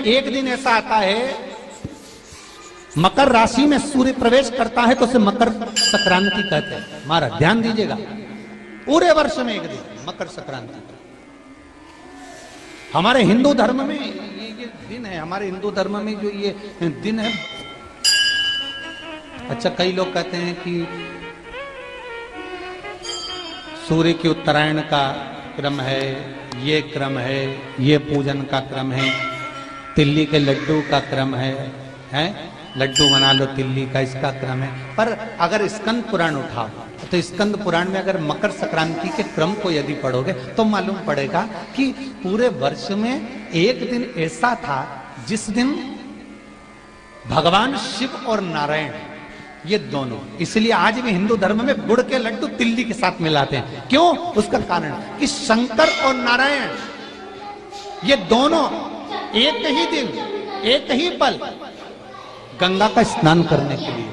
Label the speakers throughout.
Speaker 1: एक दिन ऐसा आता है, मकर राशि में सूर्य प्रवेश करता है तो उसे मकर संक्रांति कहते हैं। महाराज ध्यान दीजिएगा, पूरे वर्ष में एक दिन मकर संक्रांति। हमारे हिंदू धर्म में ये दिन है, हमारे हिंदू धर्म में जो ये दिन है। अच्छा, कई लोग कहते हैं कि सूर्य की उत्तरायण का क्रम है, ये क्रम है, ये पूजन का क्रम है, तिल्ली के लड्डू का क्रम है, लड्डू बना लो तिल्ली का, इसका क्रम है। पर अगर स्कंद पुराण उठाओ तो स्कंद पुराण में अगर मकर संक्रांति के क्रम को यदि पढ़ोगे तो मालूम पड़ेगा कि पूरे वर्ष में एक दिन ऐसा था जिस दिन भगवान शिव और नारायण, ये दोनों, इसलिए आज भी हिंदू धर्म में गुड़ के लड्डू तिल्ली के साथ मिलाते हैं। क्यों? उसका कारण कि शंकर और नारायण ये दोनों एक ही दिन, एक ही पल गंगा का स्नान करने के लिए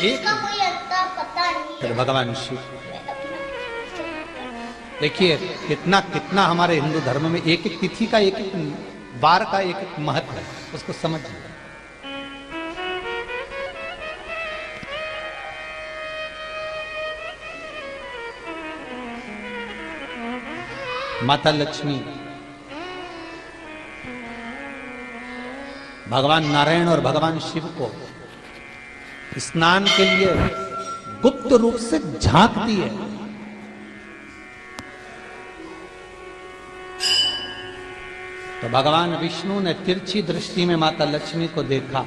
Speaker 1: एक फिर भगवान शिव। देखिए कितना कितना हमारे हिंदू धर्म में एक एक तिथि का, एक एक बार का एक एक महत्व है, उसको समझिए। माता लक्ष्मी, भगवान नारायण और भगवान शिव को स्नान के लिए गुप्त रूप से झांकती है। तो भगवान विष्णु ने तिरछी दृष्टि में माता लक्ष्मी को देखा,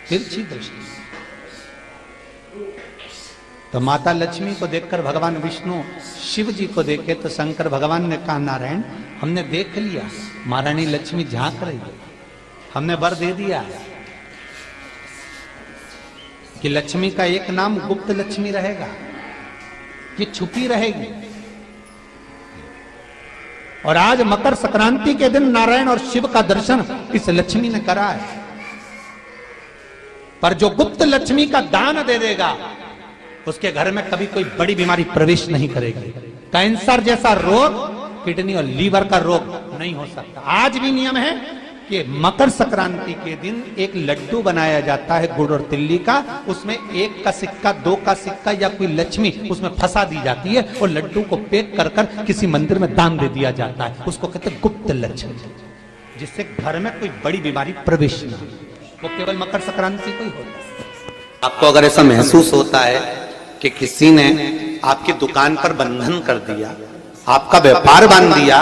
Speaker 1: तिरछी दृष्टि। तो माता लक्ष्मी को देखकर भगवान विष्णु शिव जी को देखे तो शंकर भगवान ने कहा, नारायण हमने देख लिया, महारानी लक्ष्मी झांक रही है, हमने वर दे दिया है कि लक्ष्मी का एक नाम गुप्त लक्ष्मी रहेगा, ये छुपी रहेगी। और आज मकर संक्रांति के दिन नारायण और शिव का दर्शन इस लक्ष्मी ने करा है। पर जो गुप्त लक्ष्मी का दान दे देगा उसके घर में कभी कोई बड़ी बीमारी प्रवेश नहीं करेगी। कैंसर जैसा रोग, किडनी और लीवर का रोग नहीं हो सकता। आज भी नियम है कि मकर संक्रांति के दिन एक लड्डू बनाया जाता है गुड़ और तिल्ली का, उसमें 1 का सिक्का, 2 का सिक्का या कोई लक्ष्मी उसमें फंसा दी जाती है और लड्डू को पैक कर कर किसी मंदिर में दान दे दिया जाता है। उसको कहते हैं गुप्त लक्ष्मी, जिससे घर में कोई बड़ी बीमारी प्रवेश न हो। वो केवल मकर संक्रांति को ही होता है।
Speaker 2: आपको अगर ऐसा महसूस होता है कि किसी ने आपकी दुकान पर बंधन कर दिया, आपका व्यापार बांध दिया,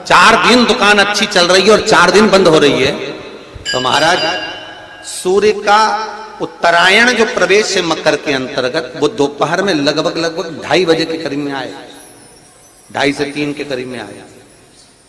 Speaker 2: 4 दिन दुकान अच्छी चल रही है और 4 दिन बंद हो रही है, तो महाराज सूर्य का उत्तरायण जो प्रवेश है मकर के अंतर्गत, वो दोपहर में लगभग 2:30 बजे के करीब में आए, 2:30 से 3 के करीब में आया।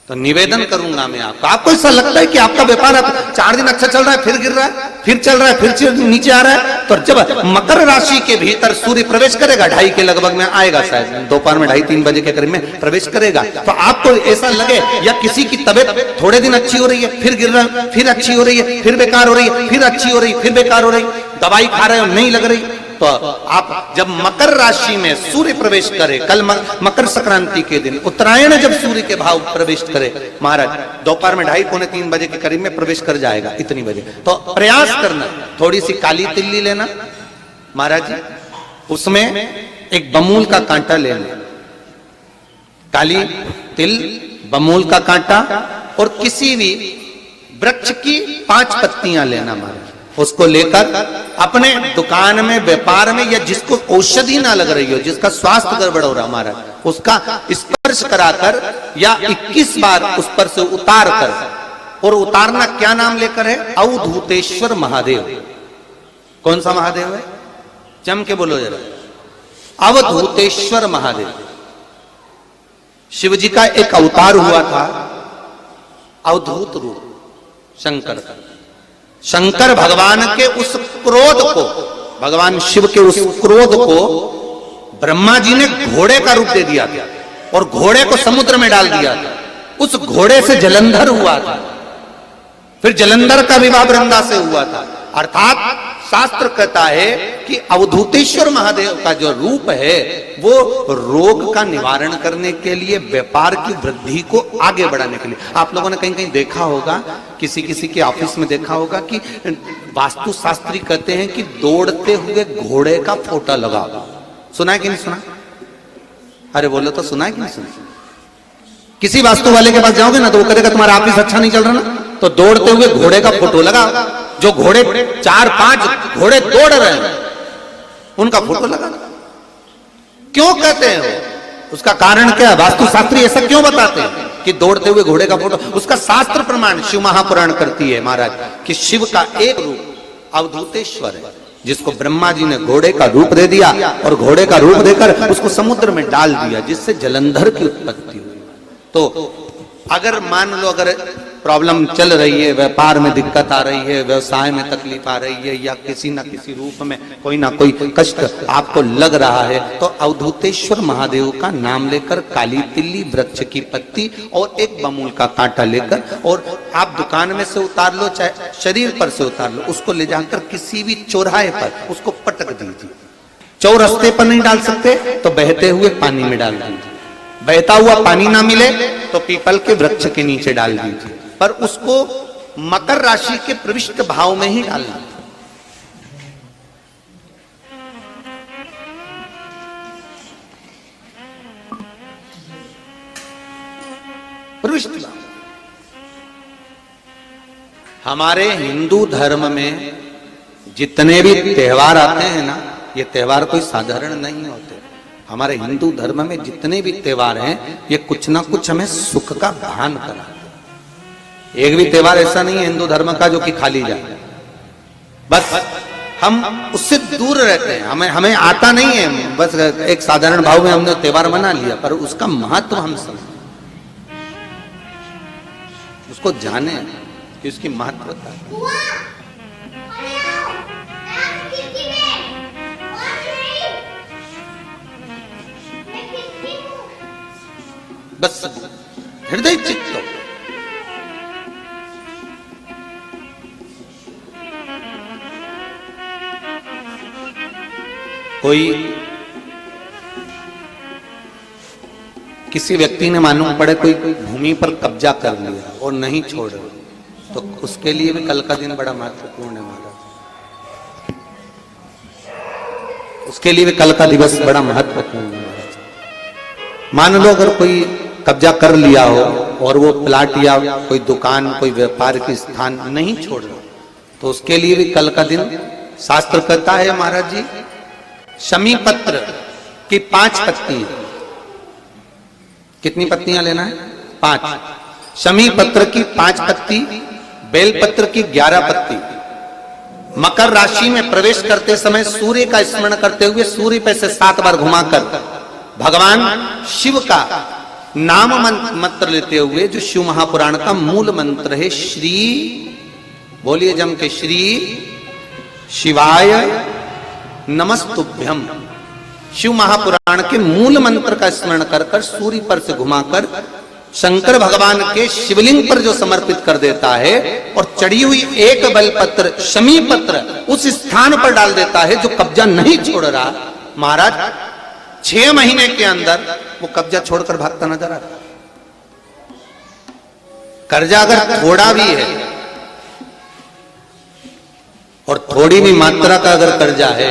Speaker 2: तो निवेदन करूंगा मैं आपको ऐसा लगता है कि आपका व्यापार 4 दिन अच्छा चल रहा है, फिर गिर रहा है, फिर चल रहा है, फिर नीचे आ रहा है, तो जब मकर राशि के भीतर सूर्य प्रवेश करेगा 2:30 के लगभग में आएगा, शायद दोपहर में 2:30-3 बजे के करीब में प्रवेश करेगा, तो आपको ऐसा लगे या किसी की तबीयत थोड़े दिन अच्छी हो रही है, फिर गिर रहा है, फिर अच्छी हो रही है, फिर बेकार हो रही है, फिर अच्छी हो रही है, फिर बेकार हो रही, दवाई खा रहे हो नहीं लग रही, तो आप जब मकर राशि में सूर्य प्रवेश करे, कल मकर संक्रांति के दिन उत्तरायण जब सूर्य के भाव प्रवेश करे महाराज, दोपहर में 2:30-3 बजे के करीब में प्रवेश कर जाएगा, इतनी बजे, तो प्रयास करना थोड़ी सी काली तिल्ली लेना महाराज जी, उसमें एक बमूल का कांटा लेना, काली तिल, बमूल का कांटा और किसी भी वृक्ष की 5 पत्तियां लेना महाराज, उसको लेकर अपने दुकान में, व्यापार में, या जिसको औषधि ना लग रही हो, जिसका स्वास्थ्य गड़बड़ हो रहा महाराज, उसका स्पर्श कराकर या 21 बार उस पर से उतार कर, और उतारना क्या नाम लेकर है? अवधूतेश्वर महादेव। कौन सा महादेव है? जम के बोलो जरा, अवधूतेश्वर महादेव। शिव जी का एक अवतार हुआ था, अवधूत रूप शंकर का। शंकर भगवान के उस क्रोध को, भगवान शिव के उस क्रोध को ब्रह्मा जी ने घोड़े का रूप दे दिया था और घोड़े को समुद्र में डाल दिया था। उस घोड़े से जलंधर हुआ था, फिर जलंधर का विवाह वृंदा से हुआ था, अर्थात शास्त्र कहता है कि अवधूतेश्वर महादेव का जो रूप है वो रोग का निवारण करने के लिए, व्यापार की वृद्धि को आगे बढ़ाने के लिए। आप लोगों ने कहीं कहीं देखा होगा, किसी किसी के ऑफिस में देखा होगा कि वास्तु शास्त्री कहते हैं कि दौड़ते हुए घोड़े का फोटो लगाओ। सुना है कि नहीं सुना? अरे बोलो तो, सुना है कि नहीं सुना? किसी वास्तु वाले के पास जाओगे ना तो वो कहेगा तुम्हारा ऑफिस अच्छा नहीं चल रहा ना, तो दौड़ते हुए घोड़े का फोटो लगाओ। जो घोड़े 4-5 घोड़े दौड़ रहे हैं उनका फोटो लगा। क्यों कहते हैं वो? उसका कारण क्या है? वास्तु शास्त्री ऐसा क्यों बताते हैं कि दौड़ते हुए घोड़े का फोटो? उसका शास्त्र प्रमाण शिव महापुराण करती है महाराज कि शिव का एक रूप अवधूतेश्वर है, जिसको ब्रह्मा जी ने घोड़े का रूप दे दिया और घोड़े का रूप देकर उसको समुद्र में डाल दिया, जिससे जलंधर की उत्पत्ति हुई। तो अगर मान लो अगर प्रॉब्लम चल रही है, व्यापार में दिक्कत आ रही है, व्यवसाय में तकलीफ आ रही है, या किसी ना किसी रूप में कोई ना कोई कष्ट आपको लग रहा है, तो अवधूतेश्वर महादेव का नाम लेकर काली तिल्ली, वृक्ष की पत्ती और एक बमूल का कांटा लेकर, और आप दुकान में से उतार लो चाहे शरीर पर से उतार लो, उसको ले जाकर किसी भी चौराहे पर उसको पटक दीजिए। चौरस्ते पर नहीं डाल सकते तो बहते हुए पानी में डाल दीजिए। बहता हुआ पानी ना मिले तो पीपल के वृक्ष के नीचे डाल दीजिए, पर उसको मकर राशि के प्रविष्ट भाव में ही डालना। प्रविष्ट भाव। हमारे हिंदू धर्म में जितने भी त्योहार आते हैं ना, ये त्योहार कोई साधारण नहीं होते। हमारे हिंदू धर्म में जितने भी त्योहार हैं ये कुछ ना कुछ हमें सुख का भान कराते। एक भी त्योहार ऐसा नहीं है हिंदू धर्म का जो कि खाली जाए, बस हम उससे दूर रहते हैं, हमें आता नहीं है, बस एक साधारण भाव में हमने त्योहार मना लिया, पर उसका महत्व हम समझें, उसको जाने कि उसकी महत्वता है। बस हृदय चित्त कोई किसी व्यक्ति ने मालूम पड़े कोई भूमि पर कब्जा कर लिया और नहीं छोड़ रहे, तो उसके लिए भी कल का दिन बड़ा महत्वपूर्ण है महाराज। उसके लिए भी कल का दिवस बड़ा महत्वपूर्ण है। मान लो अगर कोई कब्जा कर लिया हो और वो प्लाट या कोई दुकान, कोई व्यापार की स्थान नहीं छोड़ रहा, तो उसके लिए भी कल का दिन शास्त्र कहता है महाराज जी, शमी पत्र की 5 पत्ती, कितनी पत्तियां लेना है? 5। शमी पत्र की 5 पत्ती, बेल पत्र की 11 पत्ती। मकर राशि में प्रवेश करते समय सूर्य का स्मरण करते हुए सूर्य पे से 7 बार घुमाकर भगवान शिव का नाम मंत्र लेते हुए, जो शिव महापुराण का मूल मंत्र है, श्री, बोलिए जम के, श्री शिवाय नमस्तुभ्यम। शिव महापुराण के मूल मंत्र का स्मरण कर सूर्य पर से घुमाकर शंकर भगवान के शिवलिंग पर जो समर्पित कर देता है और चढ़ी हुई एक बेलपत्र शमी पत्र उस स्थान पर डाल देता है जो कब्जा नहीं छोड़ रहा, महाराज 6 महीने के अंदर वो कब्जा छोड़कर भागता नजर आता। कर्जा अगर थोड़ा भी है और थोड़ी भी मात्रा का अगर कर्जा है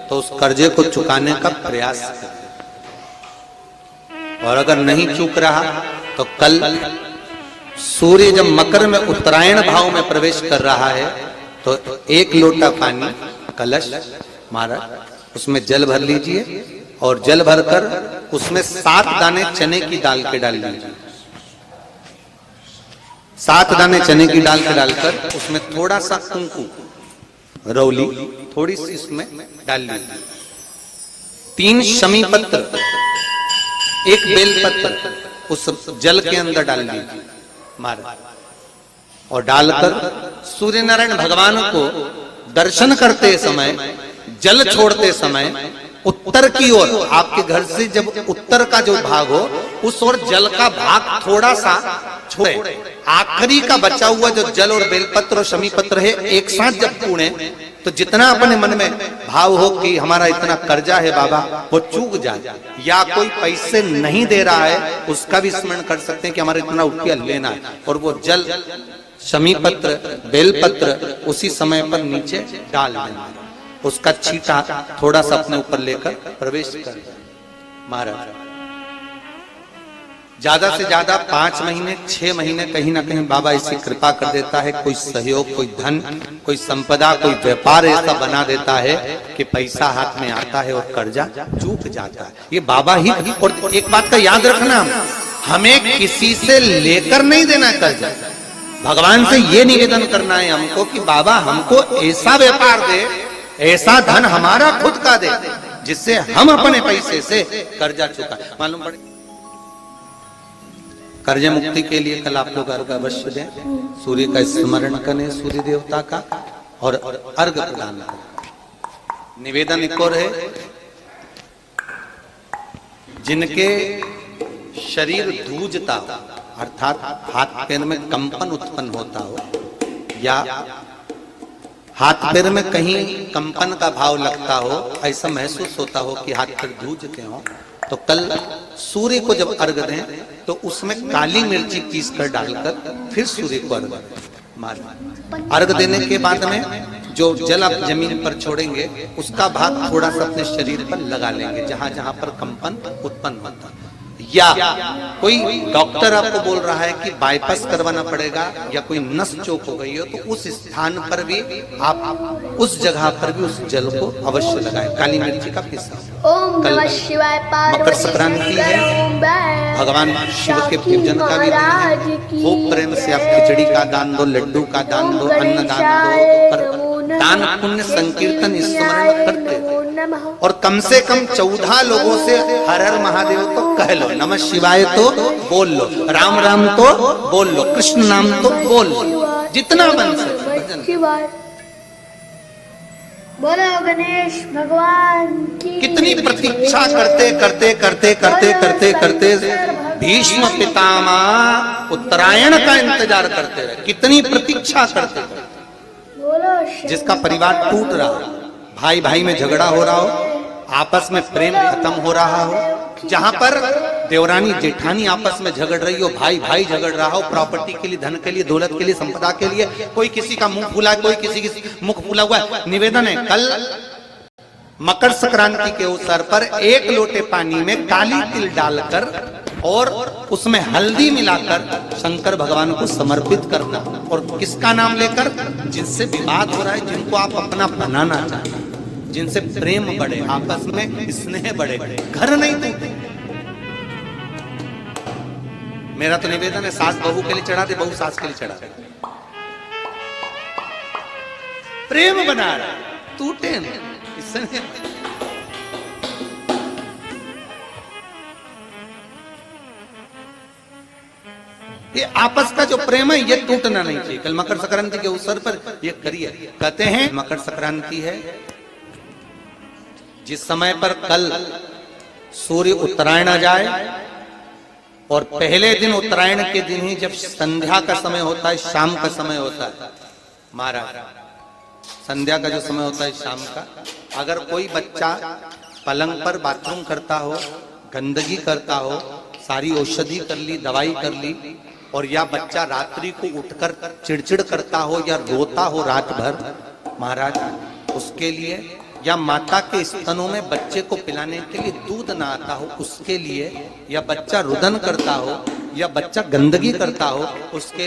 Speaker 2: तो उस कर्जे को चुकाने का प्रयास करें, और अगर नहीं चूक रहा तो कल सूर्य जब मकर में उत्तरायण भाव में प्रवेश कर रहा है तो 1 लोटा पानी कलश महाराज उसमें जल भर लीजिए और जल भरकर उसमें 7 दाने चने की दाल के डाल लीजिए। 7 दाने चने की दाल के डालकर उसमें थोड़ा सा कुंकुम रौली थोड़ी सी इसमें डाल लीजिए। 3 शमी पत्र, 1 बेल पत्र उस जल के अंदर डाल लीजिए महाराज, और डालकर सूर्य नारायण भगवान को दर्शन करते समय, जल छोड़ते समय उत्तर की ओर, आपके घर से जब उत्तर का जो भाग हो उस ओर जल का भाग थोड़ा सा छोड़े। आखिरी का बचा हुआ जो जल और बेलपत्र और शमी पत्र है एक साथ जब पूणे तो जितना अपने मन में भाव हो कि हमारा इतना कर्जा है बाबा, वो चूक जाए, या कोई पैसे नहीं दे रहा है उसका भी स्मरण कर सकते हैं कि हमारा इतना रुपया लेना है, और वो जल शमी पत्र बेलपत्र उसी समय पर नीचे डाल देना, उसका छींटा थोड़ा सा अपने ऊपर लेकर प्रवेश कर। महाराज ज्यादा से ज्यादा 5 महीने 6 महीने कहीं ना कहीं बाबा इससे कृपा कर देता है, कोई सहयोग, कोई धन, कोई संपदा, कोई व्यापार ऐसा बना देता है कि पैसा हाथ में आता है और कर्जा चूक जाता है। ये बाबा ही। और एक बात का याद रखना, हमें किसी से लेकर नहीं देना कर्जा, भगवान से ये निवेदन करना है हमको कि बाबा हमको ऐसा व्यापार दे, ऐसा धन हमारा खुद का दे, जिससे हम अपने पैसे से कर्जा चुका। मालूम पड़े कर्ज मुक्ति के लिए कल आप लोग अर्घ अवश्य दें, सूर्य का स्मरण करें, सूर्य देवता का, और अर्घ प्रदान करें। निवेदन एक और है, जिनके शरीर धूजता हो, अर्थात हाथ पैर में कंपन उत्पन्न होता हो, या हाथ पैर में कहीं कंपन का भाव लगता हो, ऐसा महसूस होता हो कि हाथ पैर धूजते हो, तो कल सूर्य को जब अर्घ दें तो उसमें काली मिर्ची पीस कर डालकर फिर सूर्य को अर्घ मारें। अर्घ देने के बाद में जो जल आप जमीन पर छोड़ेंगे उसका भाग थोड़ा सा अपने शरीर पर लगा लेंगे, जहां जहां पर कंपन उत्पन्न होता है। या कोई डॉक्टर आपको बोल रहा है कि बाईपास करवाना पड़ेगा, या कोई नस चोक हो गई हो, तो उस स्थान पर भी आप उस जगह पर भी उस जल को अवश्य लगाएं, काली मिर्ची का पिसा। कल मकर संक्रांति है, भगवान शिव के पूजन का भी दिन है। खूब प्रेम से आप खिचड़ी का दान दो, लड्डू का दान दो, अन्न दान दो, पर दान पुण्य संकीर्तन स्मरण करते, और कम से कम 14 लोगों से हर हर महादेव तो कह लो, नमः शिवाय तो बोल लो, राम राम तो बोल लो, कृष्ण नाम तो बोल लो, जितना बन सके।
Speaker 3: बोलो गणेश भगवान की।
Speaker 2: कितनी प्रतीक्षा करते करते करते करते करते करते भीष्म पितामह उत्तरायण का इंतजार करते रहे, कितनी प्रतीक्षा करते रहे। जिसका परिवार टूट रहा हो, भाई भाई में झगड़ा हो रहा हो, आपस में प्रेम खत्म हो रहा हो, जहां पर देवरानी जेठानी आपस में झगड़ रही हो, भाई भाई झगड़ रहा हो, प्रॉपर्टी के लिए, धन के लिए, दौलत के लिए, संपदा के लिए, कोई किसी का मुंह फूला, कोई किसी की मुख फूला हुआ है। निवेदन है, कल मकर संक्रांति के अवसर पर 1 लोटे पानी में काली तिल डालकर और उसमें हल्दी मिलाकर शंकर भगवान को समर्पित करना, और किसका नाम लेकर? जिनसे विवाद हो रहा है, जिनको आप अपना बनाना चाहते हैं, जिनसे प्रेम बढ़े, आपस में स्नेह बढ़े, घर नहीं टूटे। मेरा तो निवेदन है, सास बहू के लिए चढ़ा दे, बहू सास के लिए चढ़ा दे, प्रेम बना रहा, टूटे नहीं, इससे ये आपस का जो प्रेम है ये टूटना नहीं चाहिए। कल मकर संक्रांति के अवसर पर ये करिए। कहते हैं मकर संक्रांति है, जिस समय पर कल सूर्य उत्तरायण आ जाए, और पहले दिन उत्तरायण के दिन ही जब संध्या का समय होता है, शाम का समय होता है, महाराज संध्या का जो समय होता है शाम का, अगर कोई बच्चा पलंग पर बाथरूम करता हो, गंदगी करता हो, सारी औषधि कर ली, दवाई कर ली, और या बच्चा रात्रि को उठकर चिड़चिड़ करता हो या रोता हो रात भर, महाराज उसके लिए, या माता के स्तनों में बच्चे को पिलाने के लिए दूध ना आता हो उसके लिए, या बच्चा रुदन करता हो, या बच्चा गंदगी करता हो उसके लिए